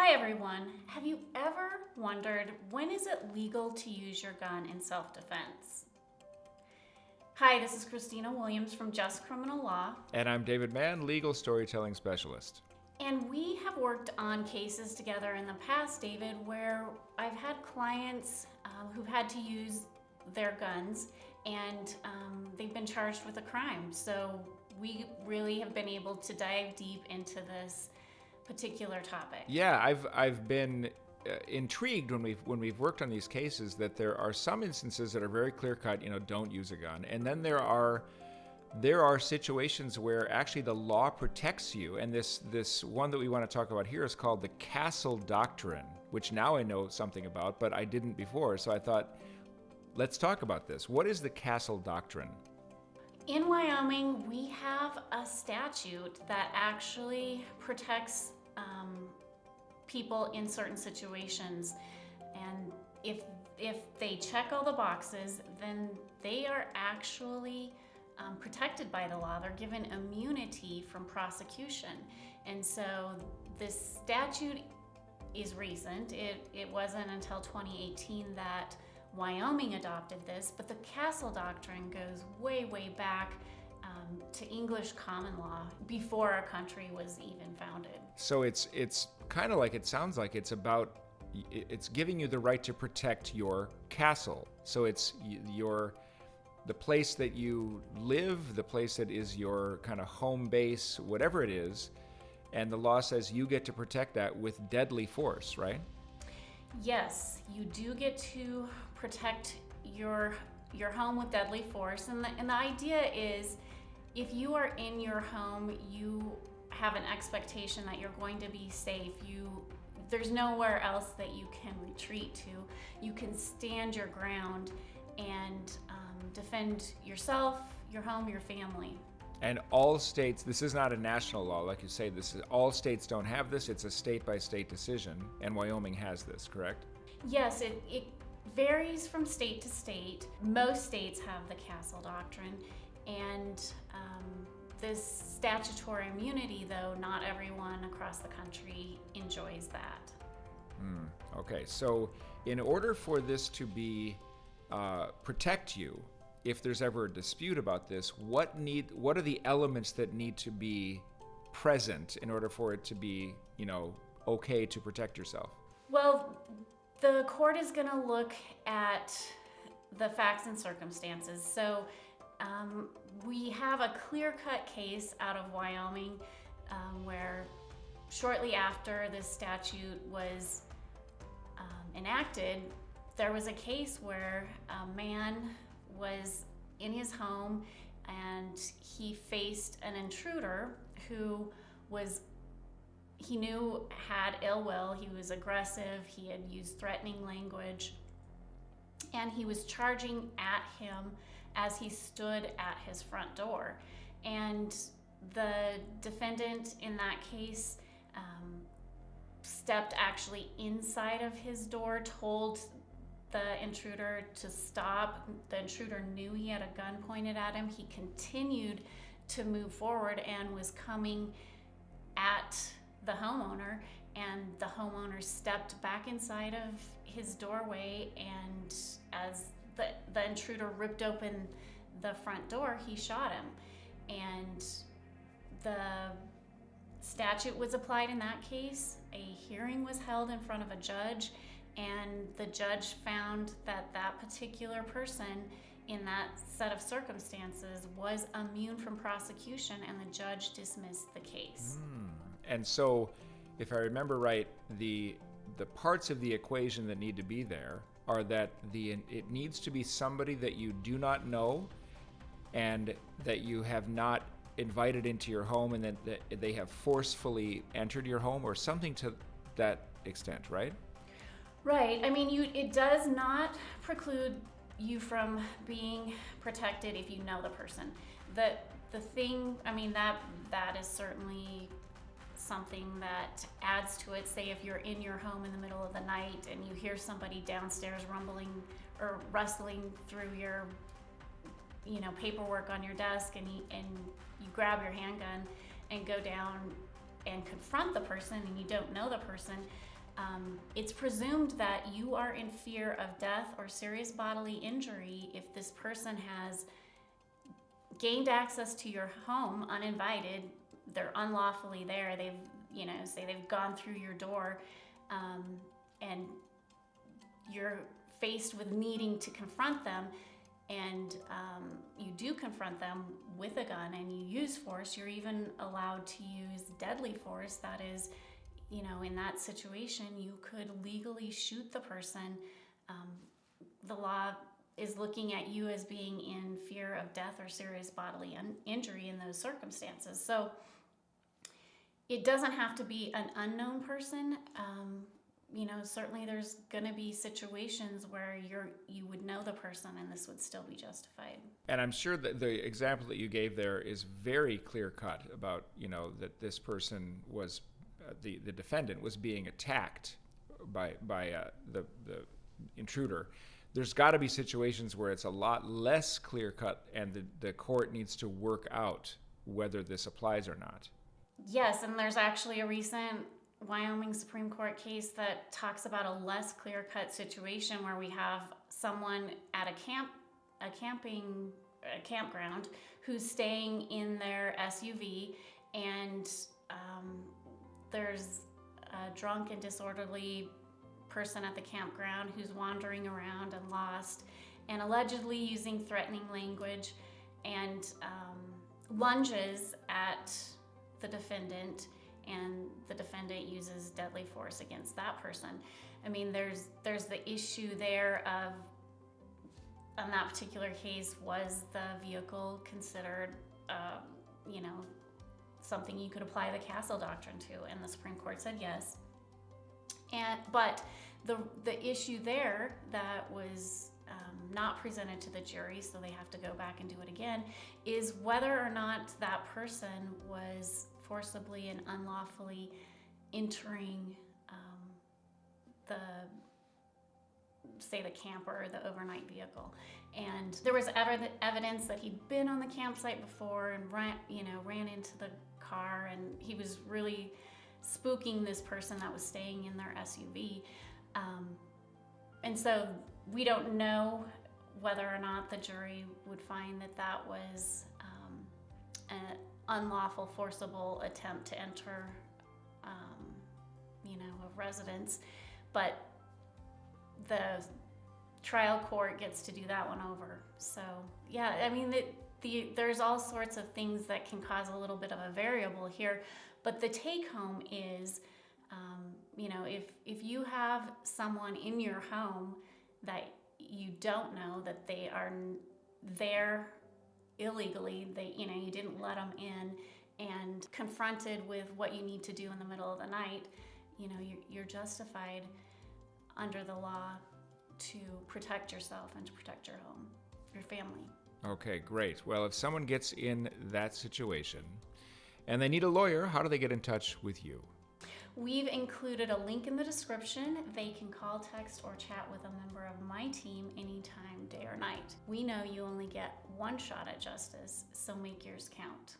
Hi everyone. Have you ever wondered when is it legal to use your gun in self-defense? Hi, this is Christina Williams from Just Criminal Law. And I'm David Mann, legal storytelling specialist. And we have worked on cases together in the past, David, where I've had clients who've had to use their guns and they've been charged with a crime. So we really have been able to dive deep into this particular topic. Yeah, I've been intrigued when we've worked on these cases that there are some instances that are very clear cut, don't use a gun, and then there are situations where actually the law protects you. And this one that we want to talk about here is called the Castle Doctrine, which now I know something about, but I didn't before. So I thought, let's talk about this. What is the Castle Doctrine? In Wyoming, we have a statute that actually protects people in certain situations, and if they check all the boxes, then they are actually protected by the law. They're given immunity from prosecution. And so this statute is recent. It wasn't until 2018 that Wyoming adopted this, but the Castle Doctrine goes way back to English common law before our country was even founded. So it's kind of like, it sounds like it's giving you the right to protect your castle. So it's the place that you live, the place that is your kind of home base, whatever it is, and the law says you get to protect that with deadly force, right? Yes, you do get to protect your home with deadly force, and the idea is, if you are in your home, you have an expectation that you're going to be safe. There's nowhere else that you can retreat to. You can stand your ground and defend yourself, your home, your family. And all states, this is not a national law, like you say, all states don't have this. It's a state-by-state decision, and Wyoming has this, correct? Yes, it varies from state to state. Most states have the Castle Doctrine, and this statutory immunity, though, not everyone across the country enjoys that. Okay, so in order for this to be protect you, if there's ever a dispute about this, what are the elements that need to be present in order for it to be, okay to protect yourself? Well, the court is going to look at the facts and circumstances. So we have a clear-cut case out of Wyoming where shortly after this statute was enacted, there was a case where a man was in his home and he faced an intruder who he knew had ill will. He was aggressive. He had used threatening language, and he was charging at him as he stood at his front door. And the defendant in that case stepped actually inside of his door, told the intruder to stop. The intruder knew he had a gun pointed at him. He continued to move forward and was coming at the homeowner, and the homeowner stepped back inside of his doorway, and as the intruder ripped open the front door, he shot him. And the statute was applied in that case. A hearing was held in front of a judge, and the judge found that that particular person in that set of circumstances was immune from prosecution, and the judge dismissed the case. And so, if I remember right, the parts of the equation that need to be there are that it needs to be somebody that you do not know and that you have not invited into your home, and that they have forcefully entered your home, or something to that extent, right? Right. I mean, it does not preclude you from being protected if you know the person. The thing, I mean, that is certainly something that adds to it. Say if you're in your home in the middle of the night and you hear somebody downstairs rumbling or rustling through your paperwork on your desk, and you grab your handgun and go down and confront the person, and you don't know the person, It's presumed that you are in fear of death or serious bodily injury if this person has gained access to your home uninvited. They're unlawfully there. Say they've gone through your door, and you're faced with needing to confront them, and you do confront them with a gun and you use force. You're even allowed to use deadly force. That is, in that situation, you could legally shoot the person. The law is looking at you as being in fear of death or serious bodily injury in those circumstances. So it doesn't have to be an unknown person. Certainly there's going to be situations where you would know the person and this would still be justified. And I'm sure that the example that you gave there is very clear cut about, that this person was, the defendant was being attacked by the intruder. There's got to be situations where it's a lot less clear cut and the court needs to work out whether this applies or not. Yes, and there's actually a recent Wyoming Supreme Court case that talks about a less clear-cut situation where we have someone at a campground who's staying in their SUV, and there's a drunk and disorderly person at the campground who's wandering around and lost and allegedly using threatening language and lunges at the defendant, and the defendant uses deadly force against that person. I mean, there's the issue there of, in that particular case, was the vehicle considered, something you could apply the Castle Doctrine to? And the Supreme Court said yes. But the issue there that was not presented to the jury, so they have to go back and do it again, is whether or not that person was forcibly and unlawfully entering the camper or the overnight vehicle. And there was evidence that he'd been on the campsite before and ran into the car, and he was really spooking this person that was staying in their SUV. And so we don't know whether or not the jury would find that was an unlawful, forcible attempt to enter, a residence. But the trial court gets to do that one over. So, yeah, I mean, there's all sorts of things that can cause a little bit of a variable here. But the take home is, if you have someone in your home that you don't know that they are there illegally, you didn't let them in, and confronted with what you need to do in the middle of the night, you're justified under the law to protect yourself and to protect your home, your family. Okay, great. Well, if someone gets in that situation and they need a lawyer, how do they get in touch with you? We've included a link in the description. They can call, text, or chat with a member of my team anytime, day or night. We know you only get one shot at justice, so make yours count.